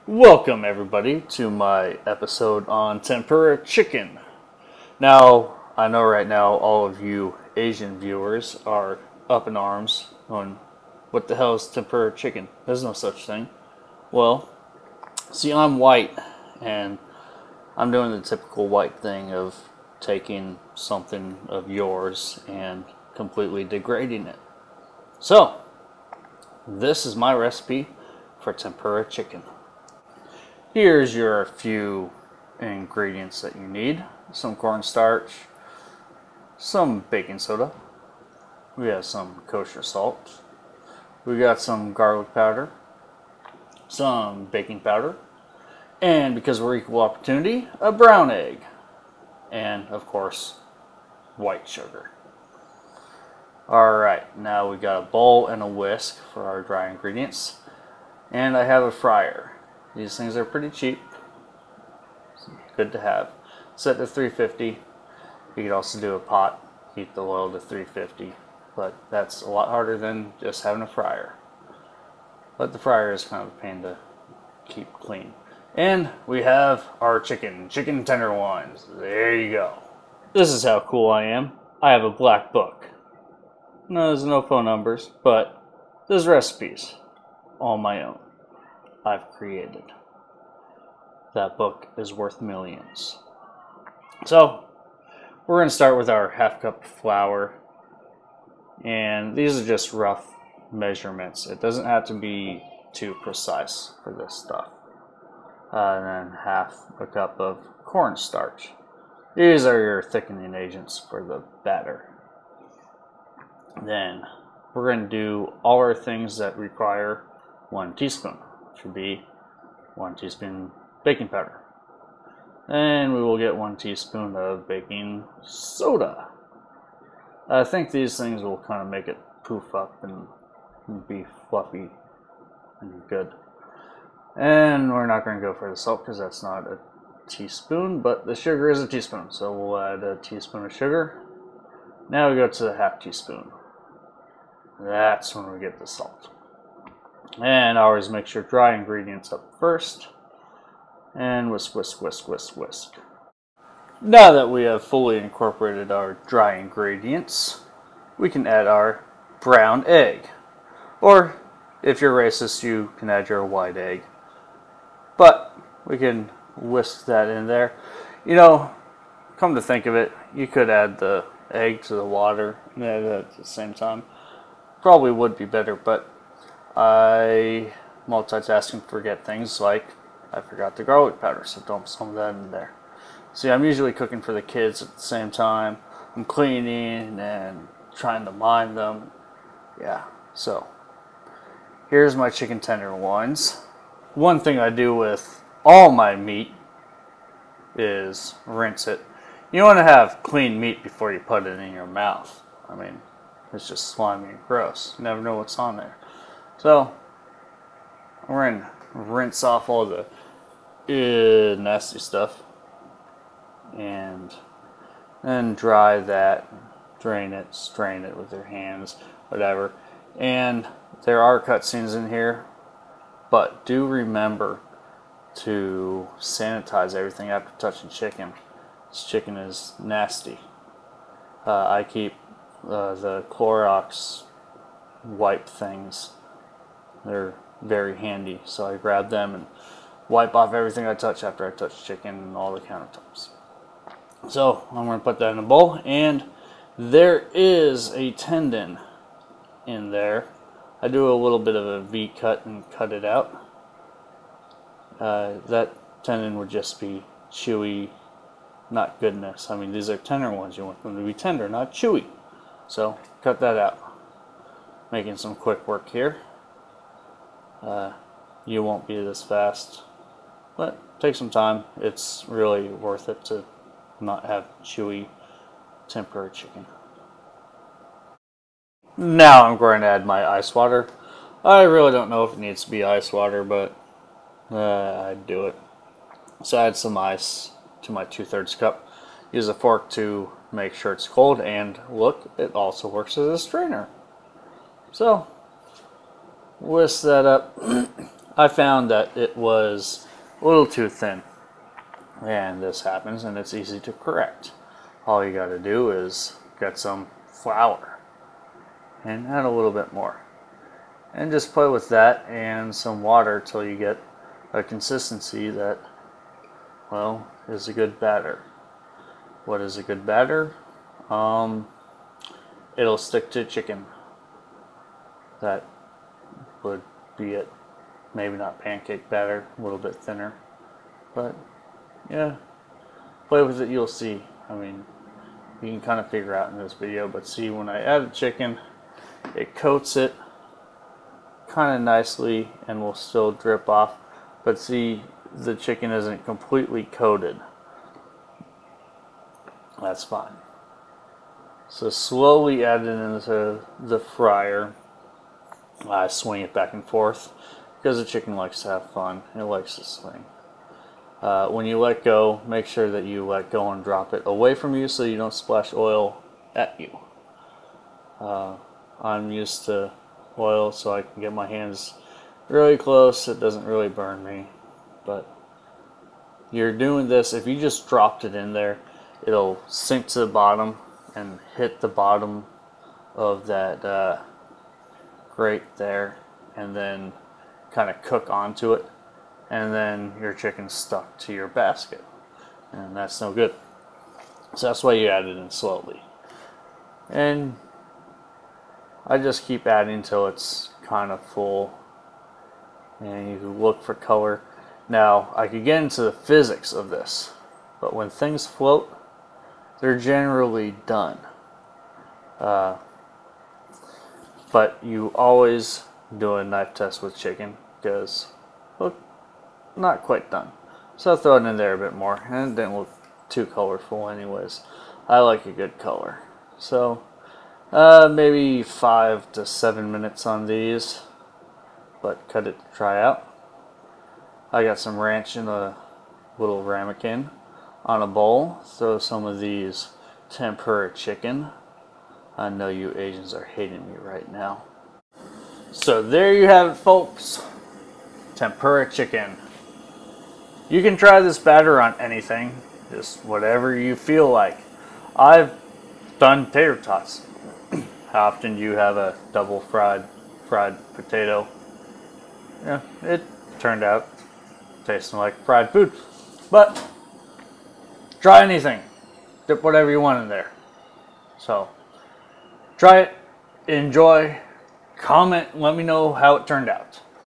Welcome everybody to my episode on tempura chicken. Now, I know right now all of you Asian viewers are up in arms on what the hell is tempura chicken? There's no such thing. Well, see, I'm white and I'm doing the typical white thing of taking something of yours and completely degrading it. So, this is my recipe for tempura chicken. Here's your few ingredients that you need. Some cornstarch, some baking soda, we have some kosher salt, we got some garlic powder, some baking powder, and because we're equal opportunity, a brown egg, and of course, white sugar. Alright, now we got a bowl and a whisk for our dry ingredients, and I have a fryer. These things are pretty cheap. It's good to have. Set to 350. You could also do a pot, heat the oil to 350, but that's a lot harder than just having a fryer. But the fryer is kind of a pain to keep clean. And we have our chicken tenderloins. There you go. This is how cool I am. I have a black book. No, there's no phone numbers, but there's recipes, all my own. I've created. That book is worth millions. So, we're going to start with our half cup of flour. And these are just rough measurements. It doesn't have to be too precise for this stuff. And then half a cup of cornstarch. These are your thickening agents for the batter. Then, we're going to do all our things that require 1 teaspoon. Should be 1 teaspoon baking powder, and we will get 1 teaspoon of baking soda. I think these things will kind of make it poof up and be fluffy and good. And we're not going to go for the salt because that's not a teaspoon, but the sugar is a teaspoon, so we'll add a teaspoon of sugar. Now we go to the half teaspoon. That's when we get the salt. And always make sure dry ingredients up first. And whisk, whisk, whisk, whisk, whisk. Now that we have fully incorporated our dry ingredients, we can add our brown egg. Or, if you're racist, you can add your white egg. But, we can whisk that in there. You know, come to think of it, you could add the egg to the water and add it at the same time. Probably would be better, but I multitask and forget things like I forgot the garlic powder, so dump some of that in there. See, I'm usually cooking for the kids at the same time. I'm cleaning and trying to mind them. Yeah, so here's my chicken tenderloins. One thing I do with all my meat is rinse it. You want to have clean meat before you put it in your mouth. I mean, it's just slimy and gross. You never know what's on there. So, we're going to rinse off all the nasty stuff and then dry that, drain it, strain it with your hands, whatever. And there are cutscenes in here, but do remember to sanitize everything after touching chicken. This chicken is nasty. I keep the Clorox wipe things. They're very handy, so I grab them and wipe off everything I touch after I touch chicken and all the countertops. So I'm going to put that in a bowl, and there is a tendon in there. I do a little bit of a V cut and cut it out. That tendon would just be chewy, not goodness. I mean, these are tender ones. You want them to be tender, not chewy. So cut that out. Making some quick work here. You won't be this fast, but take some time. It's really worth it to not have chewy tempura chicken. Now I'm going to add my ice water. I really don't know if it needs to be ice water, but I'd do it. So I add some ice to my 2/3 cup. Use a fork to make sure it's cold, and look, it also works as a strainer. So whisk that up. I found that it was a little too thin. And this happens, and it's easy to correct. All you got to do is get some flour and add a little bit more. And just play with that and some water till you get a consistency that, well, is a good batter. What is a good batter? It'll stick to chicken. That would be it. Maybe not pancake batter, a little bit thinner. But, yeah, play with it, you'll see. I mean, you can kind of figure out in this video, but see, when I add the chicken, it coats it kind of nicely and will still drip off. But see, the chicken isn't completely coated. That's fine. So slowly add it into the fryer. I swing it back and forth because the chicken likes to have fun. It likes to swing. When you let go, make sure that you let go and drop it away from you so you don't splash oil at you. I'm used to oil, so I can get my hands really close. It doesn't really burn me. But you're doing this, if you just dropped it in there, it'll sink to the bottom and hit the bottom of that grate there, and then kind of cook onto it, and then your chicken's stuck to your basket, and that's no good. So that's why you add it in slowly. And I just keep adding till it's kind of full, and you look for color. Now I could get into the physics of this, but when things float, they're generally done. But you always do a knife test with chicken because, look, not quite done. So I throw it in there a bit more, and it didn't look too colorful anyways. I like a good color. So maybe 5 to 7 minutes on these, but cut it to try out. I got some ranch in a little ramekin on a bowl. Throw some of these tempura chicken. I know you Asians are hating me right now. So there you have it, folks. Tempura chicken. You can try this batter on anything, just whatever you feel like. I've done tater tots. How often do you have a double fried potato? Yeah, it turned out tasting like fried food. But try anything. Dip whatever you want in there. So try it, enjoy, comment, let me know how it turned out.